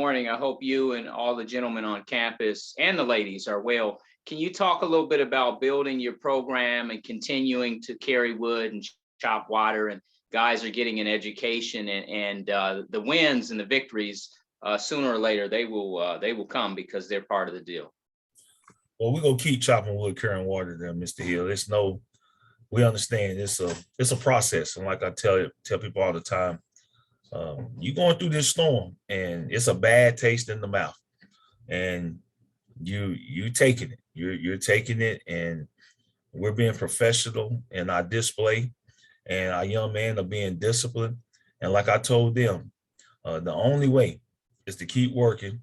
morning. I hope you and all the gentlemen on campus and the ladies are well. Can you talk a little bit about building your program and continuing to carry wood and chop water, and guys are getting an education, and the wins and the victories sooner or later they will come because they're part of the deal. Well, we're gonna keep chopping wood, carrying water there, Mr. Hill. We understand it's a process. And like I tell people all the time, you're going through this storm and it's a bad taste in the mouth. And you taking it. You're taking it, and we're being professional in our display, and our young men are being disciplined. And like I told them, the only way is to keep working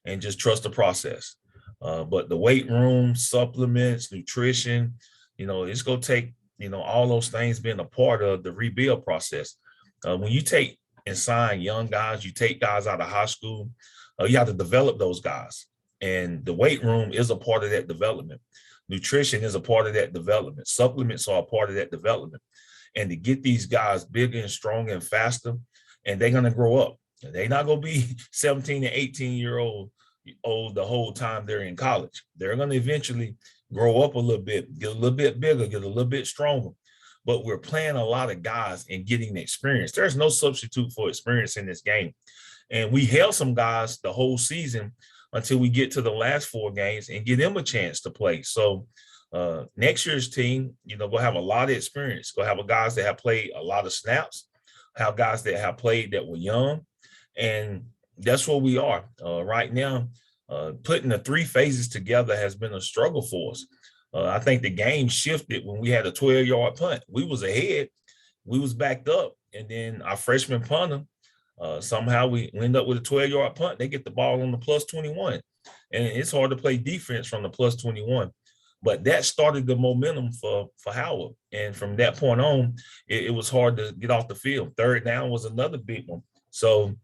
and just trust the process. But the weight room, supplements, nutrition, it's going to take, all those things being a part of the rebuild process. When you take and sign young guys, you take guys out of high school, you have to develop those guys. And the weight room is a part of that development. Nutrition is a part of that development. Supplements are a part of that development. And to get these guys bigger and stronger and faster, and they're going to grow up. They're not going to be 17 and 18-year-old the whole time they're in college. They're going to eventually grow up a little bit, get a little bit bigger, get a little bit stronger. But we're playing a lot of guys and getting the experience. There's no substitute for experience in this game. And we held some guys the whole season until we get to the last 4 games and give them a chance to play. So next year's team, we'll have a lot of experience. We'll have guys that have played a lot of snaps, have guys that have played that were young. And that's where we are right now. Putting the 3 phases together has been a struggle for us. I think the game shifted when we had a 12-yard punt. We was ahead, we was backed up, and then our freshman punter, somehow we end up with a 12-yard punt. They get the ball on the plus 21, and it's hard to play defense from the plus 21. But that started the momentum for Howard, and from that point on, it was hard to get off the field. Third down was another big one. So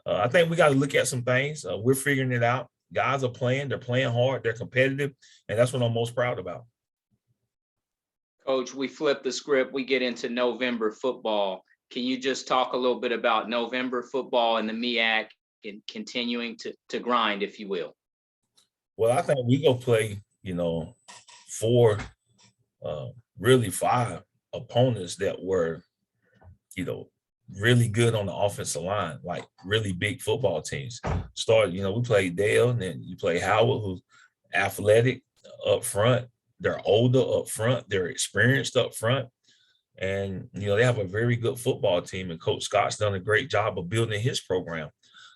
I think we got to look at some things. We're figuring it out. Guys are playing. They're playing hard. They're competitive. And that's what I'm most proud about. Coach, we flip the script. We get into November football. Can you just talk a little bit about November football and the Meac and continuing to grind, if you will? Well, I think we go play, 4, really 5 opponents that were, really good on the offensive line, like really big football teams. We played Dale, and then you play Howard, who's athletic up front. They're older up front. They're experienced up front. And, they have a very good football team, and Coach Scott's done a great job of building his program.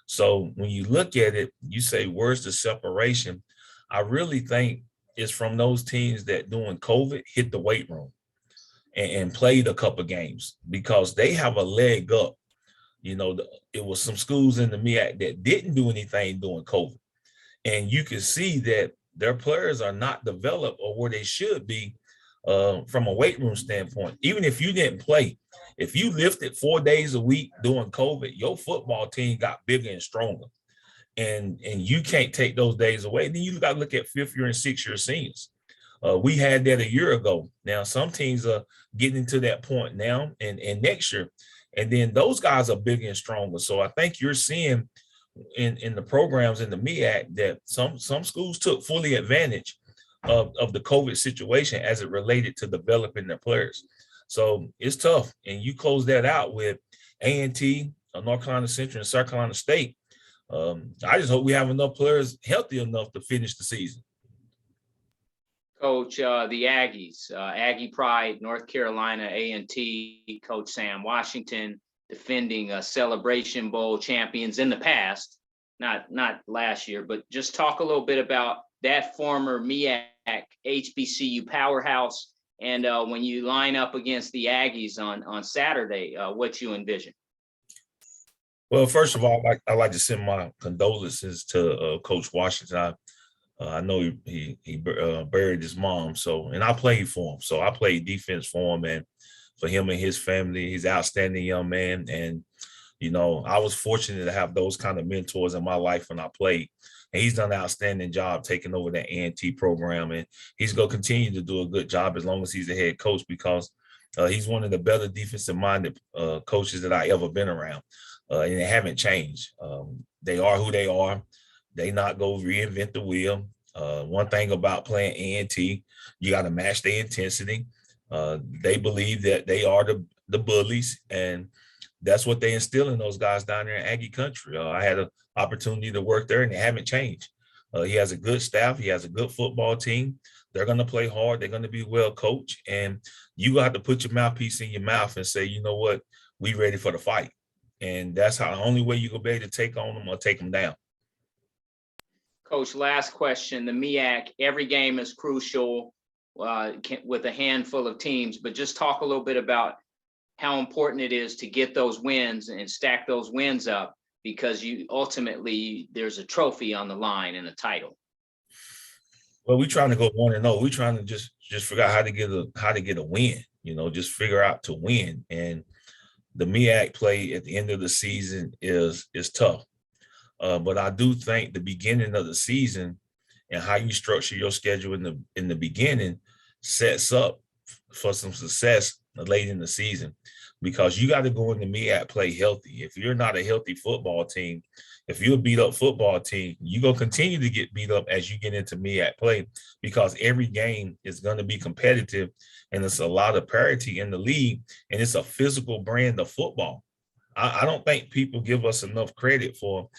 So when you look at it, you say, where's the separation? I really think it's from those teams that during COVID hit the weight room and played a couple games, because they have a leg up. It was some schools in the Meac that didn't do anything during COVID. And you can see that their players are not developed or where they should be from a weight room standpoint. Even if you didn't play, if you lifted 4 days a week during COVID, your football team got bigger and stronger. And you can't take those days away. Then you got to look at 5th year and 6th year seniors. We had that a year ago. Now, some teams are getting to that point now and next year. And then those guys are bigger and stronger. So I think you're seeing in the programs in the Meac that some schools took fully advantage of the COVID situation as it related to developing their players. So it's tough. And you close that out with A&T, North Carolina Central, and South Carolina State. I just hope we have enough players healthy enough to finish the season. Coach, the Aggies, Aggie Pride, North Carolina A&T, Coach Sam Washington, defending Celebration Bowl champions in the past, not last year, but just talk a little bit about that former Meac HBCU powerhouse, and when you line up against the Aggies on Saturday, what you envision. Well, first of all, I'd like to send my condolences to Coach Washington. I know he buried his mom, and I played for him. So I played defense for him and for him and his family. He's an outstanding young man. And, I was fortunate to have those kind of mentors in my life when I played. And he's done an outstanding job taking over that A&T program. And he's going to continue to do a good job as long as he's the head coach, because he's one of the better defensive-minded coaches that I ever been around. and they haven't changed. They are who they are. They not go reinvent the wheel. One thing about playing A&T, you got to match their intensity. They believe that they are the bullies, and that's what they instill in those guys down there in Aggie country. I had an opportunity to work there, and they haven't changed. He has a good staff. He has a good football team. They're going to play hard. They're going to be well coached, and you got to put your mouthpiece in your mouth and say, you know what, we ready for the fight. And that's how the only way you gonna be able to take on them or take them down. Coach, last question. The Meac, every game is crucial with a handful of teams, but just talk a little bit about how important it is to get those wins and stack those wins up, because ultimately there's a trophy on the line and a title. Well, we're trying to go 1-0. We're trying to just figure out how to get a win. Just figure out to win. And the Meac play at the end of the season is tough. But I do think the beginning of the season and how you structure your schedule in the beginning sets up for some success late in the season, because you got to go into Meac play healthy. If you're not a healthy football team, if you're a beat up football team, you're going to continue to get beat up as you get into Meac play, because every game is going to be competitive and it's a lot of parity in the league, and it's a physical brand of football. I don't think people give us enough credit for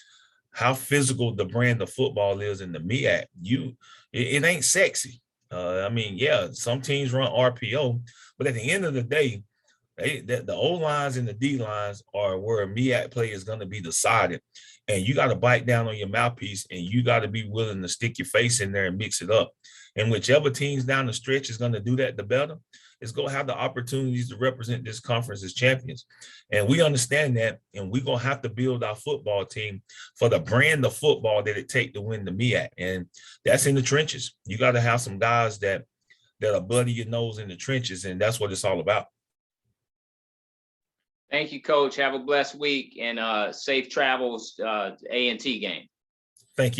how physical the brand of football is in the Meac. It ain't sexy. Yeah, some teams run RPO, but at the end of the day, the O lines and the D lines are where a Meac play is going to be decided. And you got to bite down on your mouthpiece, and you got to be willing to stick your face in there and mix it up. And whichever teams down the stretch is going to do that the better, is going to have the opportunities to represent this conference as champions. And we understand that, and we're going to have to build our football team for the brand of football that it takes to win the Meac. And that's in the trenches. You got to have some guys that are bloody your nose in the trenches, and that's what it's all about. Thank you, Coach. Have a blessed week and safe travels A&T game.